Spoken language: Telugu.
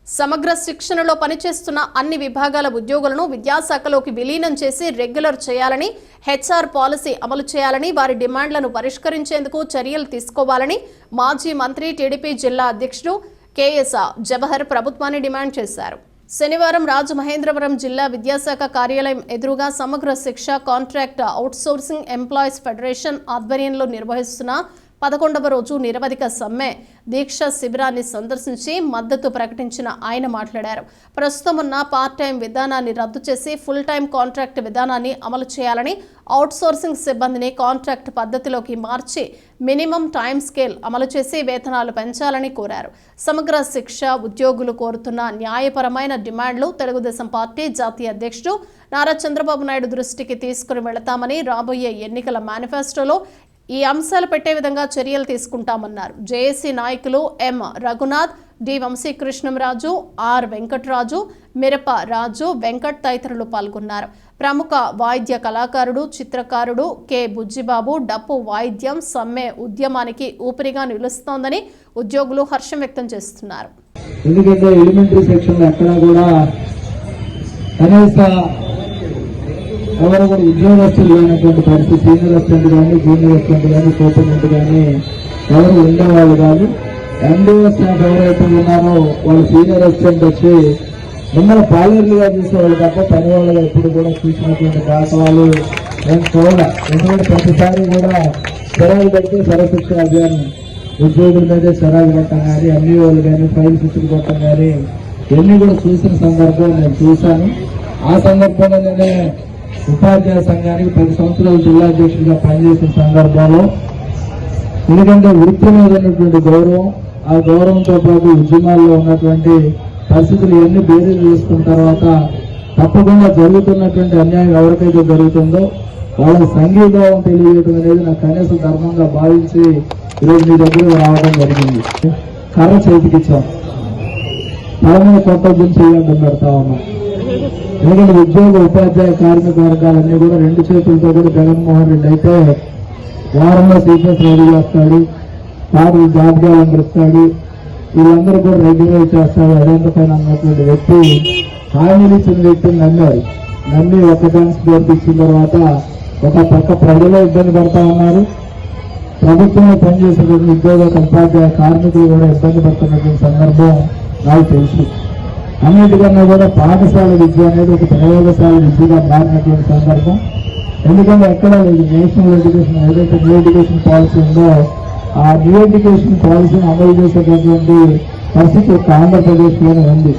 సమగ్ర శిక్షణలో పనిచేస్తున్న అన్ని విభాగాల ఉద్యోగులను విద్యాశాఖలోకి విలీనం చేసి రెగ్యులర్ చేయాలని, హెచ్ఆర్ పాలసీ అమలు చేయాలని, వారి డిమాండ్లను పరిష్కరించేందుకు చర్యలు తీసుకోవాలని మాజీ మంత్రి టీడీపీ జిల్లా అధ్యక్షుడు కేఎస్ జవహర్ ప్రభుత్వాన్ని డిమాండ్ చేశారు. శనివారం రాజమహేంద్రవరం జిల్లా విద్యాశాఖ కార్యాలయం ఎదురుగా సమగ్ర శిక్ష కాంట్రాక్ట్ అవుట్సోర్సింగ్ ఎంప్లాయీస్ ఫెడరేషన్ ఆధ్వర్యంలో నిర్వహిస్తున్న 11వ రోజు నిరవధిక సమ్మె దీక్ష శిబిరాన్ని సందర్శించి మద్దతు ప్రకటించిన ఆయన మాట్లాడారు. ప్రస్తుతం ఉన్న పార్ట్ టైం విధానాన్ని రద్దు చేసి ఫుల్ టైం కాంట్రాక్ట్ విధానాన్ని అమలు చేయాలని, అవుట్సోర్సింగ్ సిబ్బందిని కాంట్రాక్ట్ పద్ధతిలోకి మార్చి మినిమం టైం స్కేల్ అమలు చేసి వేతనాలు పెంచాలని కోరారు. సమగ్ర శిక్ష ఉద్యోగులు కోరుతున్న న్యాయపరమైన డిమాండ్లు తెలుగుదేశం పార్టీ జాతీయ అధ్యక్షుడు నారా చంద్రబాబు నాయుడు దృష్టికి తీసుకుని వెళతామని, రాబోయే ఎన్నికల మేనిఫెస్టోలో ఈ అంశాలు పెట్టే విధంగా చర్యలు తీసుకుంటామన్నారు. జేఏసీ నాయకులు ఎం రఘునాథ్, డి వంశీకృష్ణంరాజు, ఆర్ వెంకటరాజు, మిరప రాజు, వెంకట్ తదితరులు పాల్గొన్నారు. ప్రముఖ వాయిద్య కళాకారుడు, చిత్రకారుడు కె బుజ్జిబాబు డప్పు వాయిద్యం సమ్మె ఉద్యమానికి ఊపిరిగా నిలుస్తోందని ఉద్యోగులు హర్షం వ్యక్తం చేస్తున్నారు. ఎందుకంటే ఎలిమెంటరీ సెక్షన్ లో ఎక్కడా కూడా కనీస ఎవరు కూడా ఉద్యోగస్తులు లేనటువంటి పరిస్థితి, సీనియర్ అసిస్టెంట్ కానీ, జూనియర్ అసిస్టెంట్ కానీ, సూపరింటెండెంట్ కానీ ఎవరు ఉండేవాళ్ళు కాదు. ఎండిఓ స్టాఫ్ ఎవరైతే ఉన్నారో వాళ్ళు సీనియర్ అసిస్టెంట్ వచ్చి మిమ్మల్ని పాలేరులుగా చూసేవాళ్ళు తప్ప పని వాళ్ళగా ఎప్పుడు కూడా చూసినటువంటి దాఖలాలు నేను చూడాలి. ఎందుకంటే ప్రతిసారి కూడా చెరాలు పెడితే సరశిక్ష అభియానం ఉద్యోగుల మీదే చెరాలు పెట్టడం కానీ, ఎండిఓలు కానీ, ఫైల్ శిక్షలు కొట్టడం కానీ ఇవన్నీ కూడా చూసిన సందర్భం నేను చూశాను. ఆ సందర్భంలో నేనే ఉపాధ్యాయ సంఘానికి 10 సంవత్సరాలు జిల్లా అధ్యక్షుడిగా పనిచేసిన సందర్భంలో ఎందుకంటే వృత్తి మీద ఉన్నటువంటి గౌరవం, ఆ గౌరవంతో పాటు ఉద్యమాల్లో ఉన్నటువంటి పరిస్థితులు ఇవన్నీ బేరీలు చేసుకున్న తర్వాత తప్పకుండా జరుగుతున్నటువంటి అన్యాయం ఎవరికైతే జరుగుతుందో వాళ్ళకి సంఘీభావం తెలియజేయడం అనేది నాకు కనీస ధర్మంగా భావించి ఈరోజు మీ దగ్గరకు రావడం జరిగింది. కర్ర చేతికిచ్చాం, తలమైన కొత్త చేయడం పెడతా ఉన్నాం. ఎందుకంటే ఉద్యోగ ఉపాధ్యాయ కార్మిక వర్గాలన్నీ కూడా 2 చేతులతో కూడా జగన్మోహన్ రెడ్డి అయితే వారంలో సీక్వెన్స్ రెడీ చేస్తాడు, వారు జాబ్ క్యాలెండర్ ఇస్తాడు, వీళ్ళందరూ కూడా రెగ్యులర్ చేస్తాడు, ఐడెంటిఫై అన్నటువంటి వ్యక్తి హామీలు ఇచ్చిన వ్యక్తిని నమ్మి ఒక ఛాన్స్ దొరికిచ్చిన తర్వాత ఒక పక్క ప్రజలు ఇబ్బంది పడతా ఉన్నారు, ప్రభుత్వంలో పనిచేసేటువంటి ఉద్యోగ ఉపాధ్యాయ కార్మికులు కూడా ఇబ్బంది పడుతున్నటువంటి సందర్భం నాకు తెలుసు. అన్నిటికన్నా కూడా పాఠశాల విద్య అనేది ఒక ప్రయోగశాల విద్యగా మారినటువంటి సందర్భం. ఎందుకంటే ఎక్కడ లేదు నేషనల్ ఎడ్యుకేషన్ ఏదైతే న్యూ ఎడ్యుకేషన్ పాలసీ ఉందో ఆ న్యూ ఎడ్యుకేషన్ పాలసీని అమలు చేసేటటువంటి పరిస్థితి ఆంధ్రప్రదేశ్లోనే ఉంది.